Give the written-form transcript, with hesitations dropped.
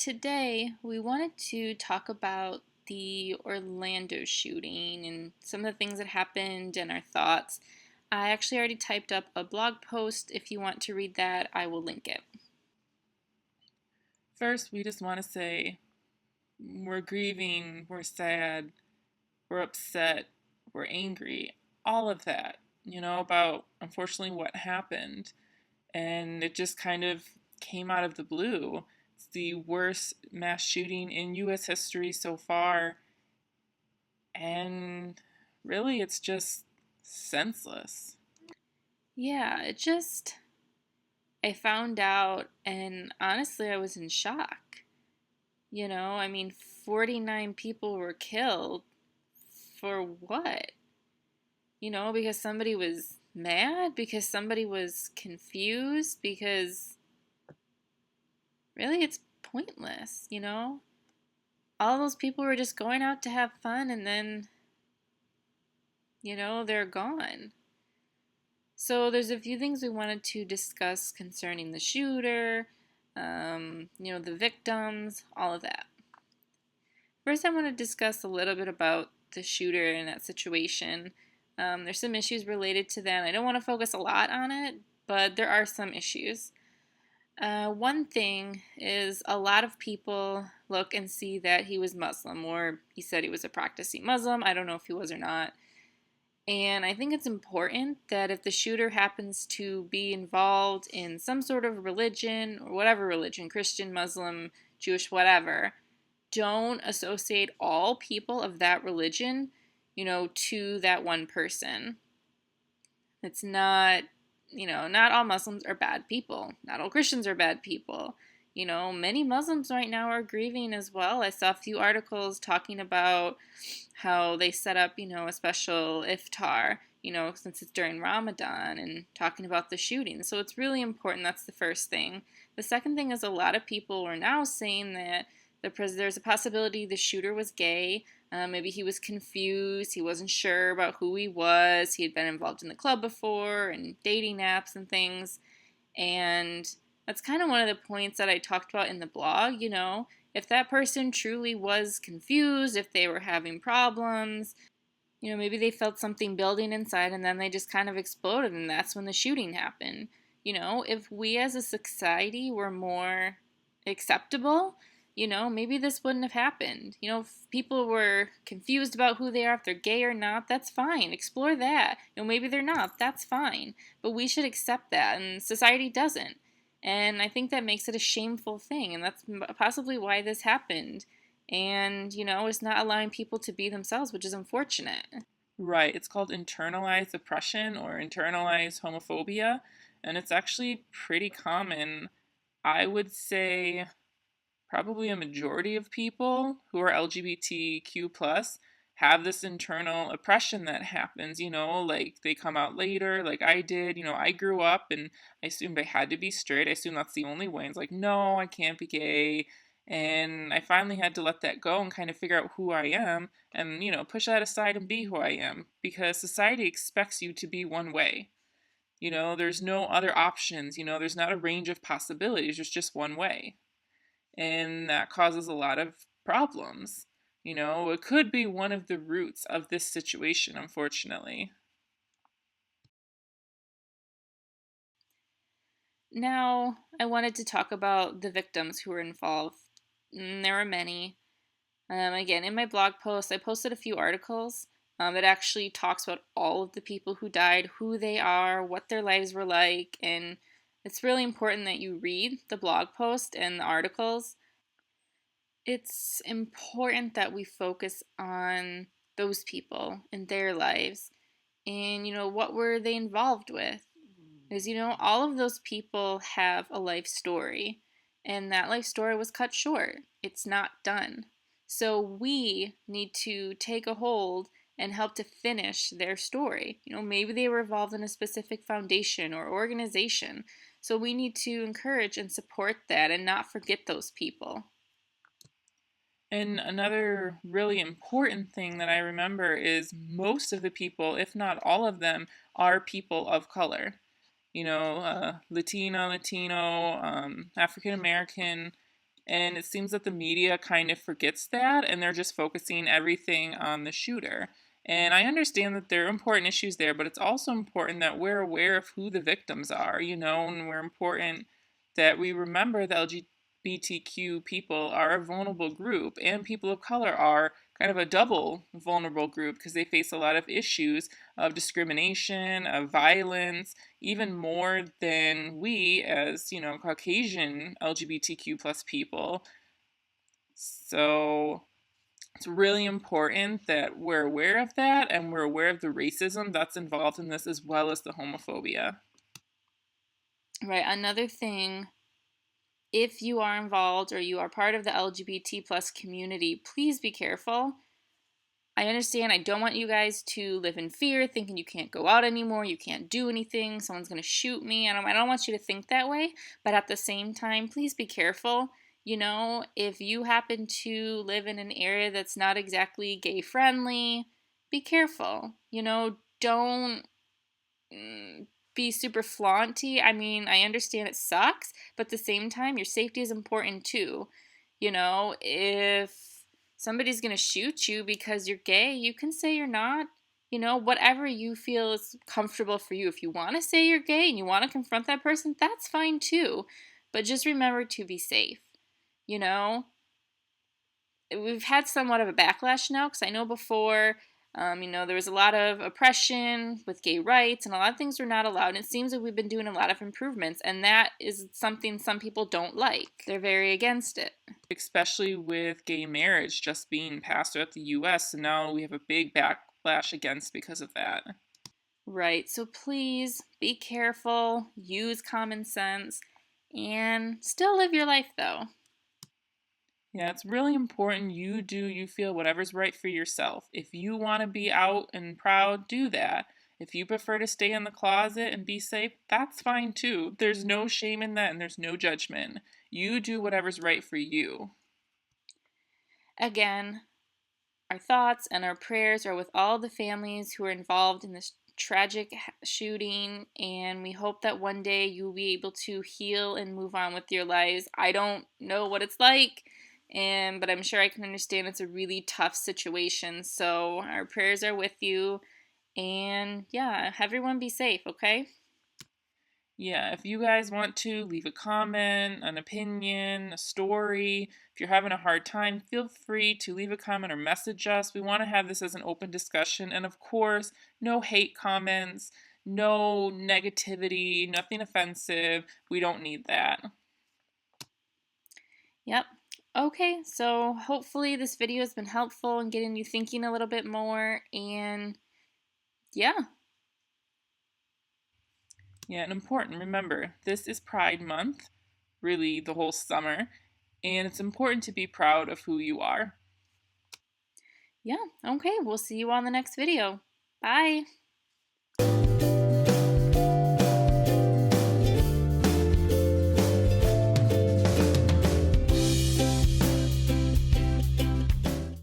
today we wanted to talk about the Orlando shooting and some of the things that happened and our thoughts. I actually already typed up a blog post. If you want to read that, I will link it. First, we just want to say we're grieving, we're sad, we're upset, we're angry, all of that, about unfortunately what happened. And it just kind of came out of the blue. It's the worst mass shooting in US history so far. And really, it's just senseless. Yeah, I found out and honestly I was in shock. 49 people were killed for what? Because somebody was mad, because somebody was confused, because really it's pointless. All those people were just going out to have fun and then they're gone. So there's a few things we wanted to discuss concerning the shooter, the victims, all of that. First, I want to discuss a little bit about the shooter in that situation. There's some issues related to that. I don't want to focus a lot on it, but there are some issues. One thing is a lot of people look and see that he was Muslim, or he said he was a practicing Muslim. I don't know if he was or not. And I think it's important that if the shooter happens to be involved in some sort of religion, or whatever religion, Christian, Muslim, Jewish, whatever, don't associate all people of that religion to that one person. It's not all Muslims are bad people. Not all Christians are bad people. Many Muslims right now are grieving as well. I saw a few articles talking about how they set up a special iftar since it's during Ramadan and talking about the shooting. So it's really important. That's the first thing. The second thing is a lot of people are now saying that there's a possibility the shooter was gay. Maybe he was confused. He wasn't sure about who he was. He had been involved in the club before and dating apps and things. And that's kind of one of the points that I talked about in the blog. If that person truly was confused, if they were having problems, maybe they felt something building inside and then they just kind of exploded and that's when the shooting happened. If we as a society were more acceptable, maybe this wouldn't have happened. If people were confused about who they are, if they're gay or not, that's fine. Explore that. Maybe they're not, that's fine. But we should accept that, and society doesn't. And I think that makes it a shameful thing, and that's possibly why this happened. And it's not allowing people to be themselves, which is unfortunate. Right, it's called internalized oppression or internalized homophobia, and it's actually pretty common. I would say probably a majority of people who are LGBTQ plus have this internal oppression that happens, like they come out later, like I did. I grew up and I assumed I had to be straight. I assumed that's the only way. It's like, no, I can't be gay. And I finally had to let that go and kind of figure out who I am and, push that aside and be who I am because society expects you to be one way. There's no other options, there's not a range of possibilities, there's just one way. And that causes a lot of problems. It could be one of the roots of this situation, unfortunately. Now, I wanted to talk about the victims who were involved. There were many. Again, in my blog post, I posted a few articles that actually talks about all of the people who died, who they are, what their lives were like, and it's really important that you read the blog post and the articles. It's important that we focus on those people and their lives and what were they involved with. Because all of those people have a life story, and that life story was cut short. It's not done. So we need to take a hold and help to finish their story. Maybe they were involved in a specific foundation or organization. So we need to encourage and support that and not forget those people. And another really important thing that I remember is most of the people, if not all of them, are people of color. Latino, African American, And it seems that the media kind of forgets that and they're just focusing everything on the shooter. And I understand that there are important issues there, but it's also important that we're aware of who the victims are, and we're important that we remember the LGBTQ people are a vulnerable group and people of color are kind of a double vulnerable group because they face a lot of issues of discrimination, of violence, even more than we as, Caucasian LGBTQ plus people. So it's really important that we're aware of that and we're aware of the racism that's involved in this as well as the homophobia. Right. Another thing, if you are involved or you are part of the LGBT plus community, please be careful. I understand I don't want you guys to live in fear, thinking you can't go out anymore, you can't do anything, someone's going to shoot me. I don't want you to think that way, but at the same time, please be careful. If you happen to live in an area that's not exactly gay friendly, be careful. Don't be super flaunty. I understand it sucks, but at the same time, your safety is important too. If somebody's going to shoot you because you're gay, you can say you're not. Whatever you feel is comfortable for you. If you want to say you're gay and you want to confront that person, that's fine too. But just remember to be safe. You know, we've had somewhat of a backlash now because I know before, there was a lot of oppression with gay rights and a lot of things were not allowed. And it seems that we've been doing a lot of improvements, and that is something some people don't like. They're very against it. Especially with gay marriage just being passed throughout the US, and now we have a big backlash against because of that. Right, so please be careful, use common sense, and still live your life though. Yeah, it's really important you feel whatever's right for yourself. If you want to be out and proud, do that. If you prefer to stay in the closet and be safe, that's fine too. There's no shame in that and there's no judgment. You do whatever's right for you. Again, our thoughts and our prayers are with all the families who are involved in this tragic shooting, and we hope that one day you'll be able to heal and move on with your lives. I don't know what it's like, but I'm sure I can understand it's a really tough situation. So our prayers are with you, and yeah, everyone be safe, okay? Yeah, if you guys want to leave a comment, an opinion, a story, if you're having a hard time, feel free to leave a comment or message us. We want to have this as an open discussion. And of course, no hate comments, no negativity, nothing offensive. We don't need that. Yep. Okay, so hopefully this video has been helpful in getting you thinking a little bit more, and yeah. Yeah, and important, remember, this is Pride Month, really the whole summer, and it's important to be proud of who you are. Yeah, okay, we'll see you on the next video. Bye!